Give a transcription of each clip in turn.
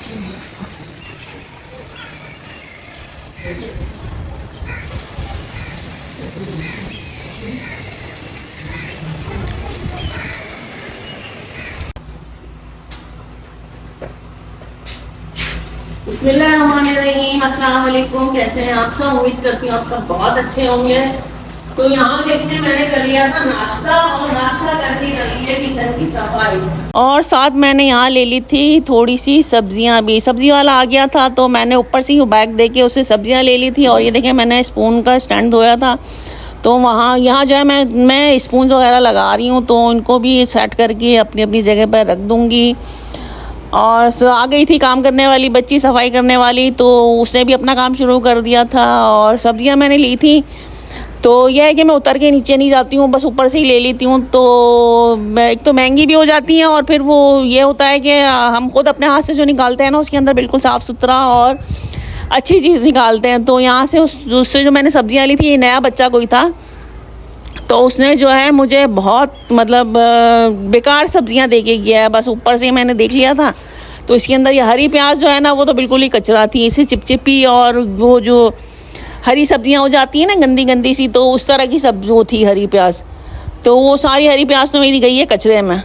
बिस्मिल्लाहिर्रहमानिर्रहीम, अस्सलाम वालेकुम। कैसे हैं आप सब? उम्मीद करती हूँ आप सब बहुत अच्छे होंगे। तो यहाँ देखिए मैंने कर लिया था नाश्ता, और नाश्ता करके कर ली है किचन की सफाई, और साथ मैंने यहाँ ले ली थी थोड़ी सी सब्जियाँ भी। सब्जी वाला आ गया था तो मैंने ऊपर से ही बैग दे के उसे सब्जियाँ ले ली थी। और ये देखें मैंने स्पून का स्टैंड धोया था, तो यहाँ जो है मैं स्पून वगैरह लगा रही हूँ, तो उनको भी सेट करके अपनी अपनी जगह पर रख दूँगी। और आ गई थी काम करने वाली बच्ची, सफाई करने वाली, तो उसने भी अपना काम शुरू कर दिया था। और सब्जियां मैंने ली थी, तो यह है कि मैं उतर के नीचे नहीं जाती हूँ, बस ऊपर से ही ले लेती हूँ। तो एक तो महंगी भी हो जाती हैं, और फिर वो ये होता है कि हम खुद अपने हाथ से जो निकालते हैं ना, उसके अंदर बिल्कुल साफ़ सुथरा और अच्छी चीज़ निकालते हैं। तो यहाँ से उससे जो मैंने सब्जियाँ ली थी, ये नया बच्चा कोई था, तो उसने जो है मुझे बहुत मतलब बेकार सब्जियां दे के गया है। बस ऊपर से मैंने देख लिया था, तो इसके अंदर ये हरी प्याज जो है ना, वो तो बिल्कुल ही कचरा थी, इसे चिपचिपी, और वो जो हरी सब्जियां हो जाती हैं ना गंदी गंदी सी, तो उस तरह की सब्जी वो थी हरी प्याज। तो वो सारी हरी प्याज तो मेरी गई है कचरे में।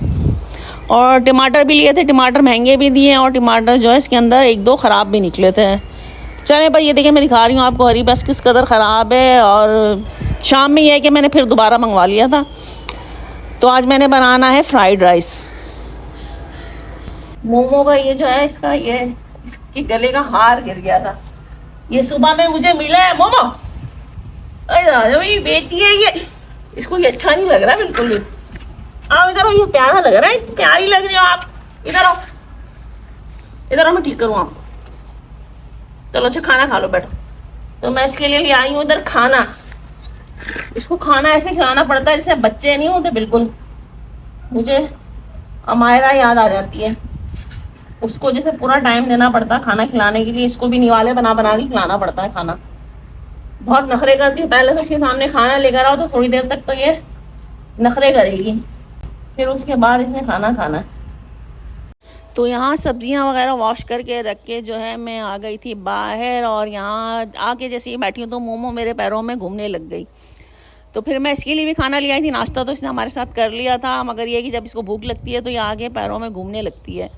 और टमाटर भी लिए थे, टमाटर महंगे भी दिए, और टमाटर जो है इसके अंदर एक दो ख़राब भी निकले थे। चलें भाई, ये देखिए मैं दिखा रही हूँ आपको हरी प्याज किस कदर ख़राब है। और शाम में ये है कि मैंने फिर दोबारा मंगवा लिया था। तो आज मैंने बनाना है फ्राइड राइस। मोमो का ये जो है इसका ये इसके गले का हार गिर गया था, ये सुबह में मुझे मिला है। मोमो अरे बेटी है ये, इसको ये अच्छा नहीं लग रहा बिल्कुल भी। आओ इधर, ये प्यारा लग रहा है, प्यारी लग रही हो आप। इधर आओ, इधर आओ, मैं ठीक करूँ आपको। चलो अच्छा खाना खा लो, बैठो। तो मैं इसके लिए आई हूँ इधर खाना। इसको खाना ऐसे खिलाना पड़ता है जैसे बच्चे नहीं होते बिल्कुल। मुझे अमायरा याद आ जाती है, उसको जैसे पूरा टाइम देना पड़ता है खाना खिलाने के लिए। इसको भी निवाले बना बना के खिलाना पड़ता है खाना। बहुत नखरे करती है। पहले तो इसके सामने खाना लेकर आओ तो थोड़ी देर तक तो ये नखरे करेगी, फिर उसके बाद इसने खाना खाना है। तो यहाँ सब्जियाँ वगैरह वॉश करके रख के जो है मैं आ गई थी बाहर, और यहाँ आके जैसे ही बैठी हूँ तो मोमो मेरे पैरों में घूमने लग गई। तो फिर मैं इसके लिए भी खाना ले आई थी। नाश्ता तो इसने हमारे साथ कर लिया था, मगर ये कि जब इसको भूख लगती है तो ये आगे पैरों में घूमने लगती है।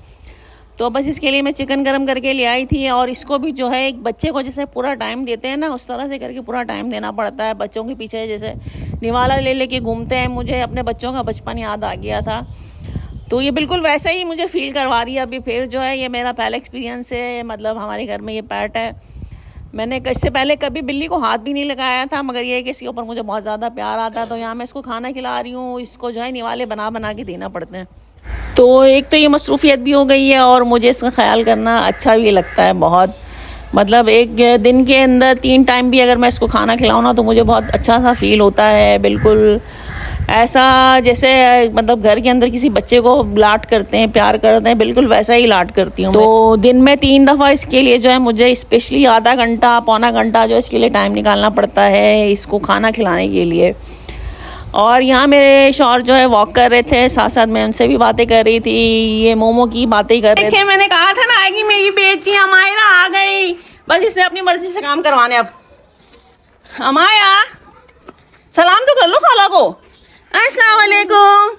तो बस इसके लिए मैं चिकन गरम करके ले आई थी। और इसको भी जो है एक बच्चे को जैसे पूरा टाइम देते हैं ना, उस तरह से करके पूरा टाइम देना पड़ता है। बच्चों के पीछे जैसे निवाला ले लेके घूमते हैं, मुझे अपने बच्चों का बचपन याद आ गया था। तो ये बिल्कुल वैसा ही मुझे फ़ील करवा रही है अभी फिर जो है। ये मेरा पहला एक्सपीरियंस है, मतलब हमारे घर में ये पेट है। मैंने इससे पहले कभी बिल्ली को हाथ भी नहीं लगाया था, मगर ये है कि इसके ऊपर मुझे बहुत ज़्यादा प्यार आता है। तो यहाँ मैं इसको खाना खिला रही हूँ, इसको जो है निवाले बना बना के देना पड़ते हैं। तो एक तो ये मसरूफ़ियत भी हो गई है, और मुझे इसका ख्याल करना अच्छा भी लगता है बहुत। मतलब एक दिन के अंदर 3 टाइम भी अगर मैं इसको खाना खिलाऊँ ना, तो मुझे बहुत अच्छा सा फ़ील होता है। बिल्कुल ऐसा जैसे मतलब घर के अंदर किसी बच्चे को लाड करते हैं, प्यार करते हैं, बिल्कुल वैसा ही लाड करती हूँ। तो दिन में 3 दफ़ा इसके लिए जो है मुझे स्पेशली आधा घंटा पौना घंटा जो इसके लिए टाइम निकालना पड़ता है इसको खाना खिलाने के लिए। और यहाँ मेरे शौहर जो है वॉक कर रहे थे, साथ साथ मैं उनसे भी बातें कर रही थी, ये मोमो की बातें कर रहे थे। मैंने कहा था ना आएगी मेरी बेटी अमायरा, आ गई। बस इसने अपनी मर्जी से काम करवाने। अब अमाया सलाम तो कर लो खाला को। अस्सलाम वालेकुम,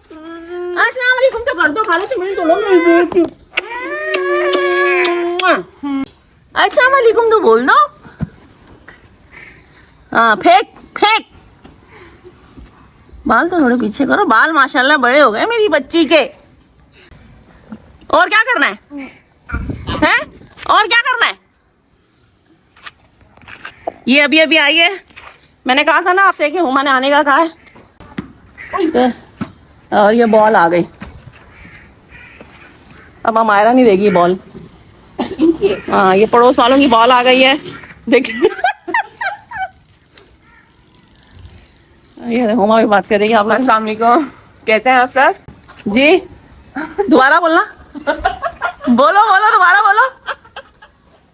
अस्सलाम वालेकुम तो कर दो, खाला से मिल तो लो मेरी बेटी। अस्सलाम वालेकुम तो बोल दो। हाँ फेंक फेंक, बाल तो थोड़े पीछे करो, बाल माशाल्लाह बड़े हो गए मेरी बच्ची के। और क्या करना है हैं? और क्या करना है? ये अभी अभी आई है, मैंने कहा था ना आपसे कि हुमा ने आने का कहा है। और ये बॉल आ गई, अब अमायरा नहीं देगी बॉल। हाँ ये पड़ोस वालों की बॉल आ गई है, देखिए। ये हुमा भी बात करेगी। आप अस्सलाम वालेकुम, कैसे हैं आप सर? जी दोबारा बोलना, बोलो बोलो दोबारा बोलो,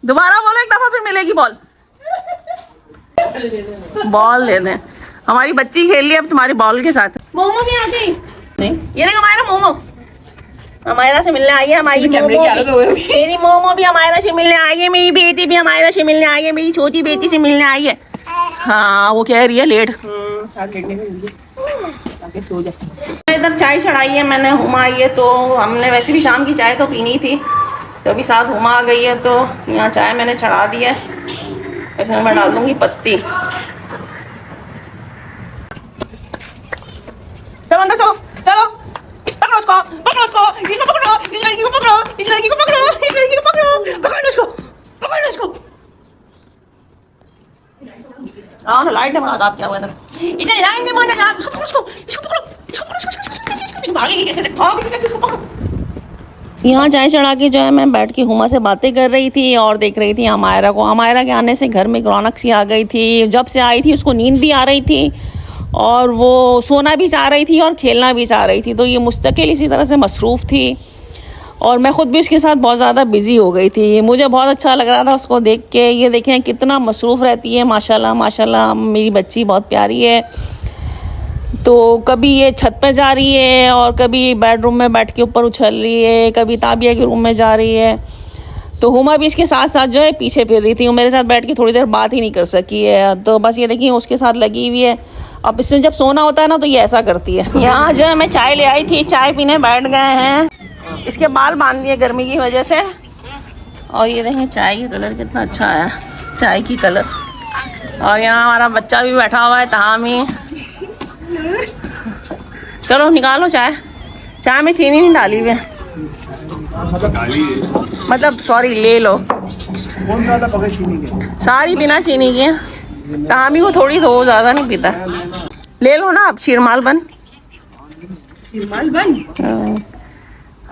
दोबारा बोलो एक दफा, फिर मिलेगी बॉल। बॉल दे दें, हमारी बच्ची खेल रही है अब तुम्हारी बॉल के साथ। मोमो नहीं आती नहीं, ये नहीं हमारा मोमो। अमायरा से मिलने आई है हमारी कैमरे की हालत हो मोमो गई। भी। मेरी मोमो भी अमायरा से मिलने आई है, मेरी बेटी भी अमायरा से मिलने आई है, मेरी छोटी बेटी से मिलने आई है। हाँ वो कह रही है लेट। सो जा। इधर चाय चढ़ाई है मैंने, हुमा आई है तो हमने वैसे भी शाम की चाय तो पीनी थी, तो अभी साथ हुमा आ गई है तो यहाँ चाय मैंने चढ़ा दी है। इसमें मैं डाल दूंगी पत्ती। चलो अंदर चलो, चलो पकड़ो उसको, पकड़ो उसको, इसको पकड़ो, इस लड़की को पकड़ो, इस लड़की को पकड़ो, इस लड़की को पकड़ो, पकड़ो इसको, पकड़ो इसको। हाँ लाइट में आजाद क्या हुआ इधर, इधर लाइन में मजा आप इसको पकड़ो, इसको पकड़ो, इसको पकड़ो, इसको भागेगी कैसे, भागेगी कैसे, इसको पकड़ो। यहाँ चाय चढ़ा के जो है मैं बैठ के हुमा से बातें कर रही थी और देख रही थी अमायरा को। अमायरा के आने से घर में रौनक सी आ गई थी। जब से आई थी उसको नींद भी आ रही थी और वो सोना भी चाह रही थी और खेलना भी चाह रही थी, तो ये मुस्तकिल इसी तरह से मसरूफ़ थी और मैं ख़ुद भी उसके साथ बहुत ज़्यादा बिज़ी हो गई थी। मुझे बहुत अच्छा लग रहा था उसको देख के। ये देखें कितना मसरूफ़ रहती है, माशाल्लाह माशाल्लाह। मेरी बच्ची बहुत प्यारी है। तो कभी ये छत पे जा रही है और कभी बेडरूम में बैठ के ऊपर उछल रही है, कभी ताबिया के रूम में जा रही है। तो हुमा भी इसके साथ साथ जो है पीछे फिर रही थी। वो मेरे साथ बैठ के थोड़ी देर बात ही नहीं कर सकी है, तो बस ये देखिए उसके साथ लगी हुई है। अब इसने जब सोना होता है ना तो ये ऐसा करती है। यहाँ जो है मैं चाय ले आई थी, चाय पीने बैठ गए हैं। इसके बाल बांध दिए गर्मी की वजह से। और ये देखें चाय का कलर कितना अच्छा है, चाय की कलर। और यहाँ हमारा बच्चा भी बैठा हुआ है तहामी। चलो निकालो चाय, चाय में चीनी नहीं डाली हुई है, मतलब सॉरी ले लो। कौन सा था बगैर चीनी के? सारी बिना चीनी की है। तामी को थोड़ी दो, ज़्यादा नहीं पीता। ले लो ना आप शीरमाल बन।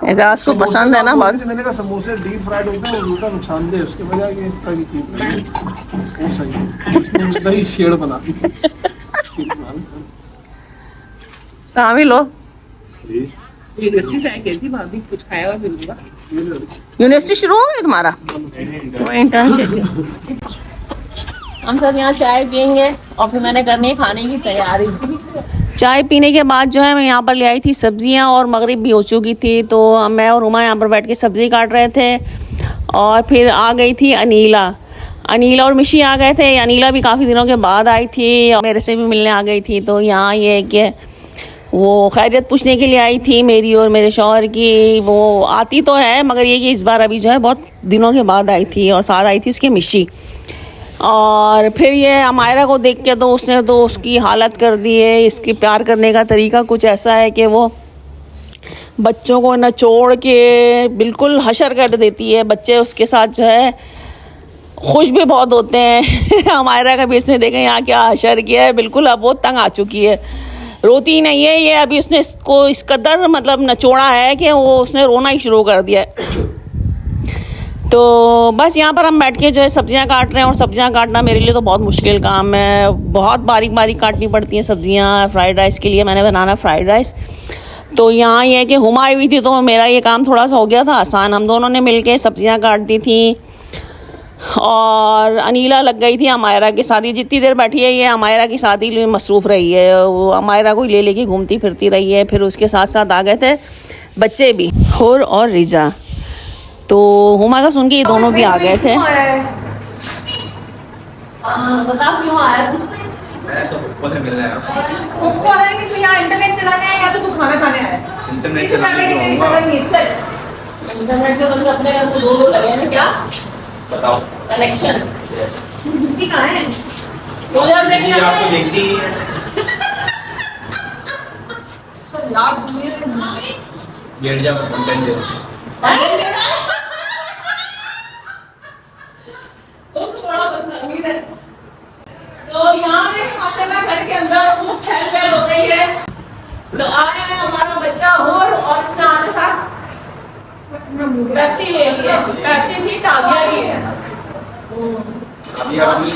एजाज को पसंद है ना बहुत। मैंने कहा समोसे डीप फ्राइड होते हैं, उल्टा नुकसानदेह है, उसके बजाय ये इस तरह की चीज वो सही है। उसने उसका ही शेड बना दी। तामी लो। यूनिवर्सिटी से आई कहती भाभी कुछ खाया हुआ मिलूंगा। यूनिवर्सिटी शुरू हो गई तुम्हारा? इंटर्नशिप। हम सब यहाँ चाय पियेंगे और फिर मैंने करनी है खाने की तैयारी। चाय पीने के बाद जो है मैं यहाँ पर ले आई थी सब्जियाँ और मगरिब भी हो चुकी थी, तो मैं और उमा यहाँ पर बैठ के सब्ज़ी काट रहे थे। और फिर आ गई थी अनीला और मिशी आ गए थे। अनीला भी काफ़ी दिनों के बाद आई थी और मेरे से भी मिलने आ गई थी। तो यहाँ ये है कि वो खैरियत पूछने के लिए आई थी मेरी और मेरे शौहर की। वो आती तो है मगर ये कि इस बार अभी जो है बहुत दिनों के बाद आई थी और साथ आई थी उसकी मिशी। और फिर ये अमायरा को देख के तो उसने तो उसकी हालत कर दी है। इसकी प्यार करने का तरीका कुछ ऐसा है कि वो बच्चों को नचोड़ के बिल्कुल हशर कर देती है। बच्चे उसके साथ जो है खुश भी बहुत होते हैं। अमायरा का भी इसने देखा यहाँ क्या हशर किया है, बिल्कुल अब वो तंग आ चुकी है, रोती नहीं है ये। अभी उसने इसको इस कदर मतलब नचोड़ा है कि वो उसने रोना ही शुरू कर दिया है। तो बस यहाँ पर हम बैठ के जो है सब्जियाँ काट रहे हैं और सब्जियाँ काटना मेरे लिए तो बहुत मुश्किल काम है। बहुत बारीक बारीक काटनी पड़ती हैं सब्जियाँ। फ्राइड राइस के लिए मैंने बनाना फ्राइड राइस। तो यहाँ ये है कि हुमा आई हुई थी तो मेरा ये काम थोड़ा सा हो गया था आसान। हम दोनों ने मिलके सब्जियाँ काट दी थी और अनीला लग गई थी अमायरा के साथ। ये जितनी देर बैठी है ये अमायरा की शादी में मसरूफ़ रही है। वो अमायरा को ले लेके घूमती फिरती रही है। फिर उसके साथ साथ आ गए थे बच्चे भी, हुर और रिजा। तो हुमा का सुन के ये दोनों भी आ गए थे। बता क्यों आया तू? मैं तो पप्पा से मिलने आया हूँ। ऊपर है कि तू यहाँ इंटरनेट चलाने आया या तो तू खाना खाने आया? इंटरनेट इसे चलाने लगे कि तेरी आऊँगा। शक्ल नहीं है, चल। इंटरनेट के तुम अपने घर को दो लगे हैं क्या बताओ कनेक्शन? छुट्टी कहाँ है? वो यार देखिए ये आपको देखती ही है। बैठ जाओ कंटेंट दे। तो यहाँ देख माशाल्लाह घर के अंदर खूब चहल पहल हो गई है। तो आया है हमारा बच्चा और इसने आने साथ पेप्सी ले ली है। पेप्सी थी ताबिया की है। अभी अभी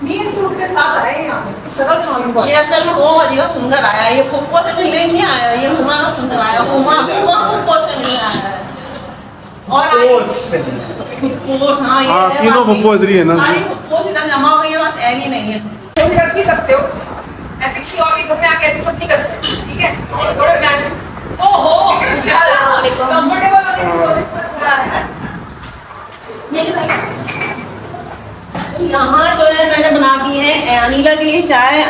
मीन सूट के साथ आए यहाँ पे। शक्ल छानी पड़ी। ये असल में वो अजीब सुंदर आया है। ये फुप्पो से मिलने नहीं आया, ये हुमा का सुंदर आया। हुमा फुप्पो से मिलने आया है। और फुप्पोस हाँ ये हाँ, तीनों फुप्पो इधर ही है ना। सारी फुप्पोस इधर जमा हो गई है, बस ऐनी नहीं है। तुम रख भी सकते हो ऐसे, किसी और के घर में आके ऐसे सब नहीं करते। यहाँ जो है मैंने बना दी है अनीला के लिए चाय।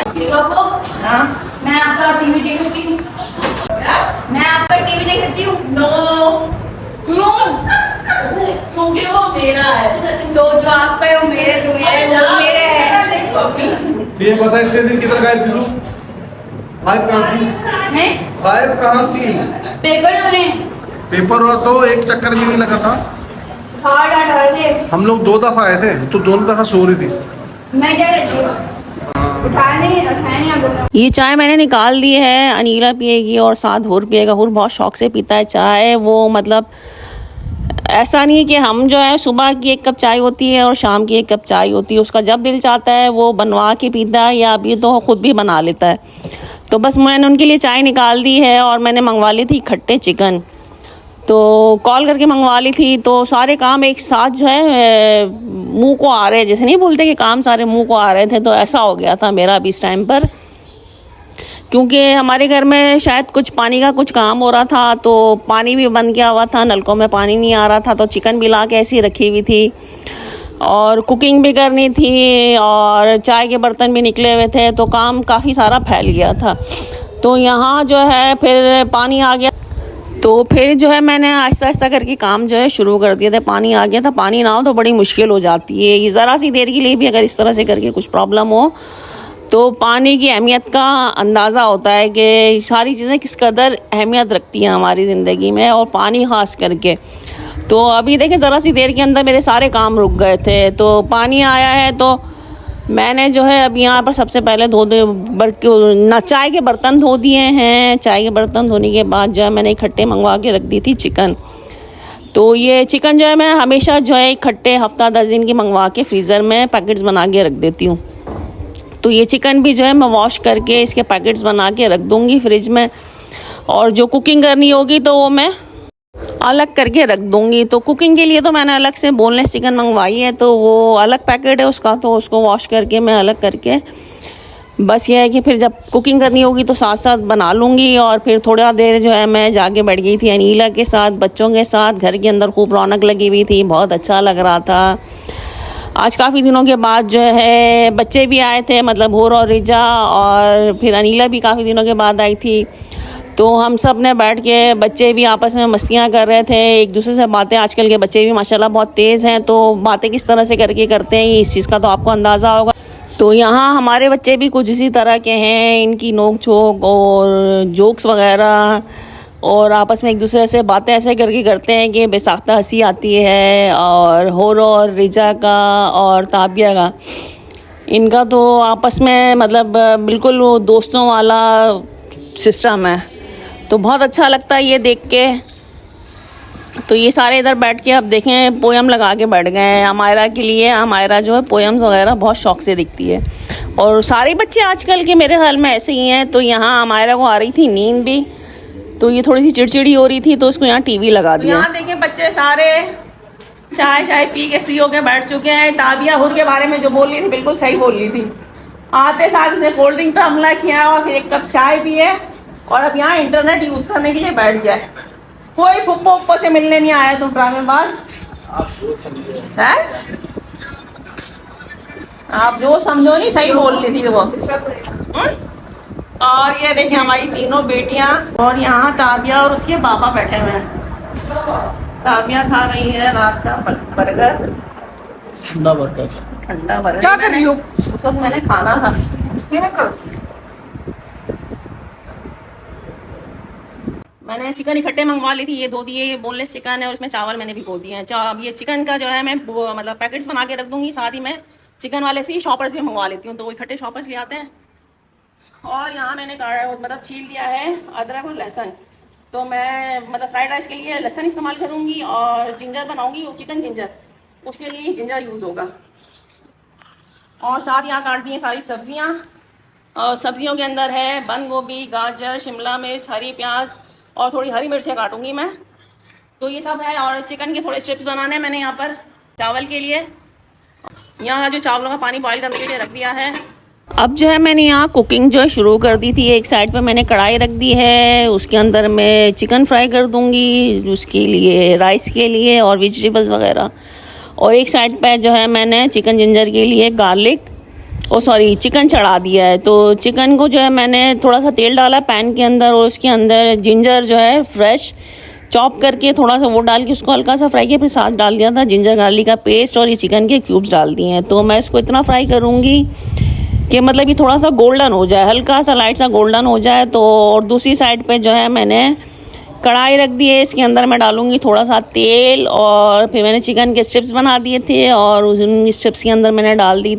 हाँ मैं आपका टीवी देख सकती हूँ? मैं आपका टीवी देख सकती हूँ? नो, क्यों? क्योंकि वो मेरा है। तो जो आपका है वो मेरे, जो मेरे है वो मेरे है। ये बता इतने दिन किधर गायब थी तू? गायब कहाँ थी? हैं? गायब कहाँ थी? पेपर धोने। पेपर और तो एक चक्कर भी नहीं लगा था। हार्ड हटा दे। हम लोग 2 दफा आए थे, तो दोनों दफा सो रही थी। मैं क्या करती हूँ? उठाया नहीं आप लोग। ये चाय मैंने निकाल दी है, अनीला पिएगी और साथ हुर पिएगा। हुर बहुत शौक से पीता है चाय। वो मतलब ऐसा नहीं है कि हम जो है सुबह की 1 कप चाय होती है और शाम की 1 कप चाय होती है, उसका जब दिल चाहता है वो बनवा के पीता है या अभी तो खुद भी बना लेता है। तो बस मैंने उनके लिए चाय निकाल दी है और मैंने मंगवा ली थी खट्टे चिकन। तो कॉल करके मंगवा ली थी, तो सारे काम एक साथ जो है मुंह को आ रहे, जैसे नहीं बोलते कि काम सारे मुंह को आ रहे थे, तो ऐसा हो गया था मेरा अभी इस टाइम पर। क्योंकि हमारे घर में शायद कुछ पानी का कुछ काम हो रहा था, तो पानी भी बंद किया हुआ था, नलकों में पानी नहीं आ रहा था, तो चिकन भी ला के ऐसी रखी हुई थी और कुकिंग भी करनी थी और चाय के बर्तन भी निकले हुए थे, तो काम काफ़ी सारा फैल गया था। तो यहाँ जो है फिर पानी आ गया, तो फिर जो है मैंने आहिस्ता आहिस्ता करके काम जो है शुरू कर दिया था। पानी आ गया था, पानी ना हो तो बड़ी मुश्किल हो जाती है। ये ज़रा सी देर के लिए भी अगर इस तरह से करके कुछ प्रॉब्लम हो तो पानी की अहमियत का अंदाज़ा होता है कि सारी चीज़ें किस कदर अहमियत रखती हैं हमारी ज़िंदगी में, और पानी ख़ास करके। तो अभी देखें ज़रा सी देर के अंदर मेरे सारे काम रुक गए थे, तो पानी आया है तो मैंने जो है अब यहाँ पर सबसे पहले चाय के बर्तन धो दिए हैं। चाय के बर्तन धोने के बाद जो है मैंने इकट्ठे मंगवा के रख दी थी चिकन। तो ये चिकन जो है मैं हमेशा जो है इकट्ठे हफ्ता 10 दिन की मंगवा के फ्रीज़र में पैकेट्स बना के रख देती हूँ। तो ये चिकन भी जो है मैं वॉश करके इसके पैकेट्स बना के रख दूँगी फ्रिज में, और जो कुकिंग करनी होगी तो वो मैं अलग करके रख दूँगी। तो कुकिंग के लिए तो मैंने अलग से बोनलेस चिकन मंगवाई है, तो वो अलग पैकेट है उसका, तो उसको वॉश करके मैं अलग करके बस ये है कि फिर जब कुकिंग करनी होगी तो साथ साथ बना लूँगी। और फिर थोड़ा देर जो है मैं जाके बैठ गई थी अनीला के साथ, बच्चों के साथ। घर के अंदर खूब रौनक लगी हुई थी, बहुत अच्छा लग रहा था। आज काफ़ी दिनों के बाद जो है बच्चे भी आए थे, मतलब हुर और रिजा, और फिर अनीला भी काफ़ी दिनों के बाद आई थी। तो हम सब ने बैठ के, बच्चे भी आपस में मस्तियाँ कर रहे थे, एक दूसरे से बातें। आजकल के बच्चे भी माशाल्लाह बहुत तेज़ हैं, तो बातें किस तरह से करके करते हैं इस चीज़ का तो आपको अंदाज़ा होगा। तो यहाँ हमारे बच्चे भी कुछ इसी तरह के हैं, इनकी नोक झोंक और जोक्स वगैरह, और आपस में एक दूसरे से बातें ऐसे करके करते हैं कि बेसाख्ता हंसी आती है। और हुर और रिजा का और ताबिया का, इनका तो आपस में मतलब बिल्कुल वो दोस्तों वाला सिस्टम है, तो बहुत अच्छा लगता है ये देख के। तो ये सारे इधर बैठ के अब देखें पोयम लगा के बैठ गए हैं अमायरा के लिए। अमायरा जो है पोयम्स वगैरह बहुत शौक से दिखती है, और सारे बच्चे आजकल के मेरे ख्याल में ऐसे ही हैं। तो यहाँ अमायरा को आ रही थी नींद भी, तो ये थोड़ी सी चिड़चिड़ी हो रही थी, तो उसको यहाँ टीवी लगा दिया। यहाँ देखें बच्चे सारे चाय पी के फ्री होके बैठ चुके हैं। ताबिया हुर के बारे में जो बोल रही थी बिल्कुल सही बोल रही थी। आते साथ इसने कोल्ड ड्रिंक पर हमला किया और फिर 1 कप चाय पिए, और अब यहाँ इंटरनेट यूज़ करने के लिए बैठ जाए। कोई फुप्पो उप्पो से मिलने नहीं आया तुम ड्रामेबाज है। आप जो समझो नहीं सही बोल रही थी वो। और ये देखिए हमारी तीनों बेटियां, और यहाँ ताबिया और उसके पापा बैठे हुए हैं। ताबिया खा रही है रात का बर्गर, ठंडा बर्गर। क्या कर रही हो? उस वक्त मैंने खाना था। मैंने चिकन इकट्ठे मंगवा ली थी, ये धो दिए। ये बोनलेस चिकन है और इसमें चावल मैंने भिगो दिए हैं। अब ये चिकन का जो है मैं मतलब पैकेट्स बना के रख दूंगी। साथ ही मैं चिकन वाले से ही शॉपर्स भी मंगवा लेती हूँ, तो वो इकट्ठे शॉपर्स ले आते हैं। और यहाँ मैंने मतलब छील दिया है अदरक और लहसुन। तो मैं मतलब फ्राइड राइस के लिए लहसुन इस्तेमाल करूँगी, और जिंजर बनाऊँगी, वो चिकन जिंजर, उसके लिए जिंजर यूज़ होगा। और साथ यहाँ काट दी हैं सारी सब्जियाँ, और सब्जियों के अंदर है बंद गोभी, गाजर, शिमला मिर्च, हरी प्याज, और थोड़ी हरी मिर्चें काटूंगी मैं। तो ये सब है। और चिकन के थोड़े स्ट्रिप्स बनाने हैं मैंने यहाँ पर चावल के लिए। यहाँ जो चावलों का पानी बॉईल करने के लिए रख दिया है, अब जो है मैंने यहाँ कुकिंग जो है शुरू कर दी थी। एक साइड पे मैंने कढ़ाई रख दी है, उसके अंदर मैं चिकन फ्राई कर दूँगी, उसके लिए राइस के लिए और वेजिटेबल्स वगैरह। और एक साइड पे जो है मैंने चिकन जिंजर के लिए चिकन चढ़ा दिया है। तो चिकन को जो है मैंने थोड़ा सा तेल डाला पैन के अंदर और उसके अंदर जिंजर जो है फ्रेश चॉप करके थोड़ा सा वो डाल के उसको हल्का सा फ्राई किया, फिर साथ डाल दिया था जिंजर गार्लिक का पेस्ट और ये चिकन के क्यूब्स डाल दिए हैं। तो मैं इसको इतना फ्राई करूँगी कि मतलब ये थोड़ा सा गोल्डन हो जाए, हल्का सा लाइट सा गोल्डन हो जाए। तो और दूसरी साइड पे जो है मैंने कढ़ाई रख दी है, इसके अंदर मैं डालूँगी थोड़ा सा तेल और फिर मैंने चिकन के स्ट्रिप्स बना दिए थे और उन स्ट्रिप्स के अंदर मैंने डाल दिए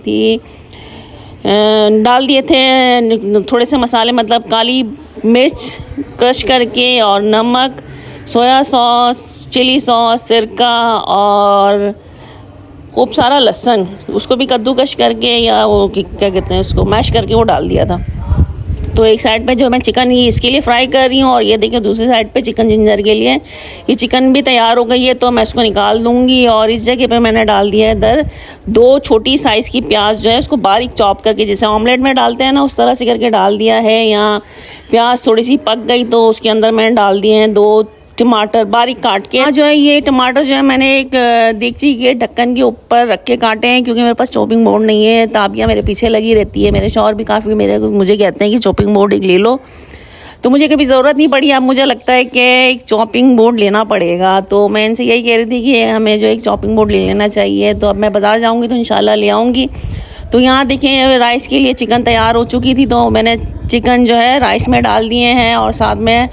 थे थोड़े से मसाले, मतलब काली मिर्च क्रश करके और नमक, सोया सॉस, चिली सॉस, सिरका और खूब सारा लहसुन, उसको भी कद्दूकश करके या वो क्या कहते हैं उसको मैश करके वो डाल दिया था। तो एक साइड पे जो मैं चिकन ही इसके लिए फ्राई कर रही हूँ और ये देखिए दूसरी साइड पे चिकन जिंजर के लिए ये चिकन भी तैयार हो गई है। तो मैं इसको निकाल दूँगी और इस जगह पे मैंने डाल दिया है इधर 2 छोटी साइज़ की प्याज जो है उसको बारीक चॉप करके, जैसे ऑमलेट में डालते हैं ना उस तरह से करके डाल दिया है। यहाँ प्याज थोड़ी सी पक गई तो उसके अंदर मैंने डाल दिए हैं 2 टमाटर बारीक काट के। जो है ये टमाटर जो है मैंने एक देगची के ढक्कन के ऊपर रख के काटे हैं, क्योंकि मेरे पास चॉपिंग बोर्ड नहीं है। ताबिया मेरे पीछे लगी रहती है, मेरे शौहर भी काफ़ी मुझे कहते हैं कि चॉपिंग बोर्ड एक ले लो, तो मुझे कभी ज़रूरत नहीं पड़ी। अब मुझे लगता है कि एक चॉपिंग बोर्ड लेना पड़ेगा। तो मैं इनसे यही कह रही थी कि हमें जो एक चॉपिंग बोर्ड ले लेना चाहिए। तो अब मैं बाज़ार जाऊँगी तो इंशाल्लाह ले आऊँगी। तो यहाँ देखें राइस के लिए चिकन तैयार हो चुकी थी, तो मैंने चिकन जो है राइस में डाल दिए हैं और साथ में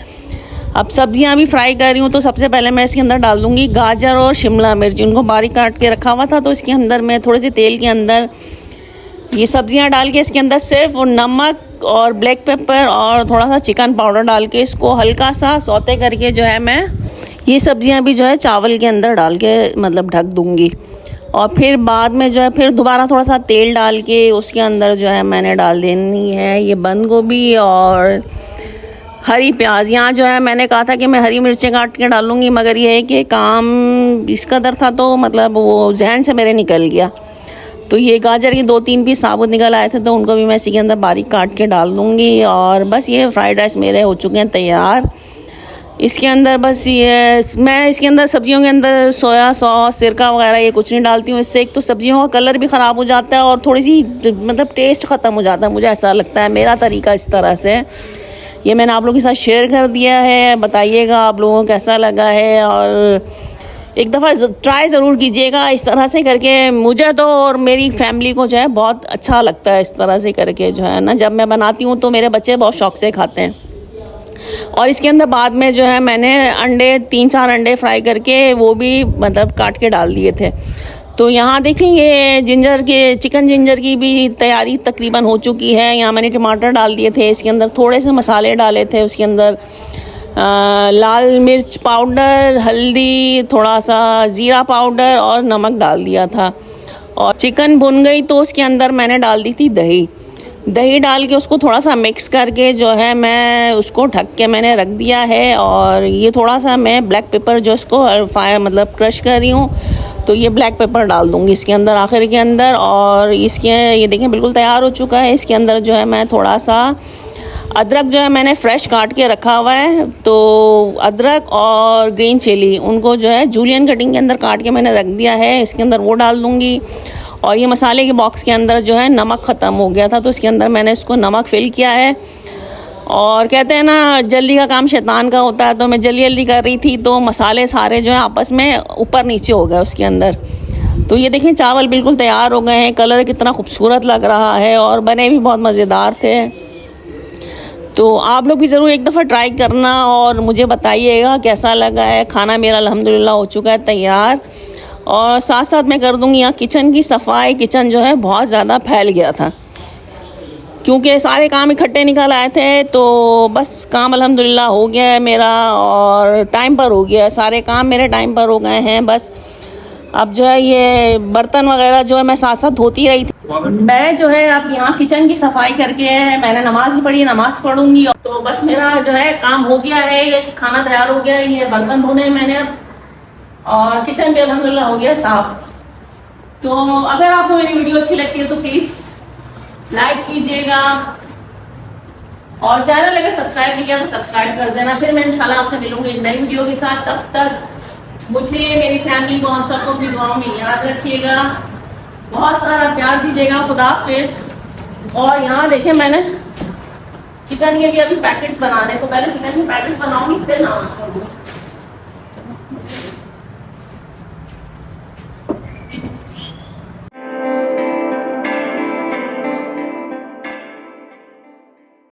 अब सब्जियां भी फ्राई कर रही हूँ। तो सबसे पहले मैं इसके अंदर डाल दूँगी गाजर और शिमला मिर्च, उनको बारीक काट के रखा हुआ था। तो इसके अंदर मैं थोड़े से तेल के अंदर ये सब्जियां डाल के इसके अंदर सिर्फ नमक और ब्लैक पेपर और थोड़ा सा चिकन पाउडर डाल के इसको हल्का सा सौते करके जो है मैं ये सब्जियां भी जो है चावल के अंदर डाल के मतलब ढक दूँगी। और फिर बाद में जो है फिर दोबारा थोड़ा सा तेल डाल के उसके अंदर जो है मैंने डाल देनी है ये बंद गोभी और हरी प्याज। यहाँ जो है मैंने कहा था कि मैं हरी मिर्चें काट के डालूँगी, मगर ये है कि काम इस कदर था तो मतलब वो जहन से मेरे निकल गया। तो ये गाजर के 2-3 पीस साबुत निकल आए थे, तो उनको भी मैं इसी के अंदर बारीक काट के डाल दूँगी। और बस ये फ्राइड राइस मेरे हो चुके हैं तैयार। इसके अंदर बस ये मैं इसके अंदर सब्जियों के अंदर सोया सॉस, सिरका वगैरह ये कुछ नहीं डालती हूँ। इससे एक तो सब्जियों का कलर भी ख़राब हो जाता है और थोड़ी सी मतलब टेस्ट ख़त्म हो जाता है, मुझे ऐसा लगता है। मेरा तरीका इस तरह से ये मैंने आप लोगों के साथ शेयर कर दिया है। बताइएगा आप लोगों को कैसा लगा है और एक दफ़ा ट्राई ज़रूर कीजिएगा इस तरह से करके। मुझे तो और मेरी फैमिली को जो है बहुत अच्छा लगता है इस तरह से करके जो है ना। जब मैं बनाती हूँ तो मेरे बच्चे बहुत शौक़ से खाते हैं। और इसके अंदर बाद में जो है मैंने 3-4 अंडे फ्राई करके वो भी मतलब काट के डाल दिए थे। तो यहाँ देखें ये चिकन जिंजर की भी तैयारी तकरीबन हो चुकी है। यहाँ मैंने टमाटर डाल दिए थे, इसके अंदर थोड़े से मसाले डाले थे, उसके अंदर लाल मिर्च पाउडर, हल्दी, थोड़ा सा ज़ीरा पाउडर और नमक डाल दिया था। और चिकन भुन गई तो उसके अंदर मैंने डाल दी थी दही डाल के उसको थोड़ा सा मिक्स करके जो है मैं उसको ढक के मैंने रख दिया है। और ये थोड़ा सा मैं ब्लैक पेपर जो इसको मतलब क्रश कर रही हूँ, तो ये ब्लैक पेपर डाल दूँगी इसके अंदर आखिर के अंदर। और इसके ये देखें बिल्कुल तैयार हो चुका है। इसके अंदर जो है मैं थोड़ा सा अदरक जो है मैंने फ्रेश काट के रखा हुआ है, तो अदरक और ग्रीन चिली उनको जो है जूलियन कटिंग के अंदर काट के मैंने रख दिया है, इसके अंदर वो डाल दूँगी। और ये मसाले के बॉक्स के अंदर जो है नमक ख़त्म हो गया था, तो इसके अंदर मैंने इसको नमक फिल किया है। और कहते हैं ना जल्दी का काम शैतान का होता है, तो मैं जल्दी कर रही थी तो मसाले सारे जो है आपस में ऊपर नीचे हो गए उसके अंदर। तो ये देखें चावल बिल्कुल तैयार हो गए हैं, कलर कितना खूबसूरत लग रहा है और बने भी बहुत मज़ेदार थे। तो आप लोग भी ज़रूर एक दफ़ा ट्राई करना और मुझे बताइएगा कैसा लगा है। खाना मेरा अल्हम्दुलिल्लाह हो चुका है तैयार। और साथ साथ मैं कर दूँगी यहाँ किचन की सफाई। किचन जो है बहुत ज़्यादा फैल गया था क्योंकि सारे काम इकट्ठे निकल आए थे, तो बस काम अल्हम्दुलिल्लाह हो गया है मेरा और टाइम पर हो गया है। सारे काम मेरे टाइम पर हो गए हैं। बस अब जो है ये बर्तन वगैरह जो है मैं साथ साथ धोती रही थी। मैं जो है अब यहाँ किचन की सफाई करके मैंने नमाज़ ही पढ़ी, नमाज़ पढ़ूँगी। तो बस मेरा जो है काम हो गया है, ये खाना तैयार हो गया है, ये बर्तन धोने मैंने अब, और किचन भी अल्हम्दुलिल्लाह हो गया साफ़। तो अगर आपको मेरी वीडियो अच्छी लगती है तो प्लीज़ लाइक कीजिएगा और चैनल अगर सब्सक्राइब नहीं किया तो सब्सक्राइब कर देना। फिर मैं इंशाल्लाह आपसे मिलूंगी नई वीडियो के साथ। तब तक मुझे, मेरी फैमिली को, हम सबको अपनी दुआओं में याद रखिएगा। बहुत सारा प्यार दीजिएगा। खुदा हाफिज़। और यहाँ देखें मैंने चिकन के भी अभी पैकेट्स बनाने, तो पहले चिकन के पैकेट्स बनाऊंगी फिर नमाज़ पढ़ूंगी।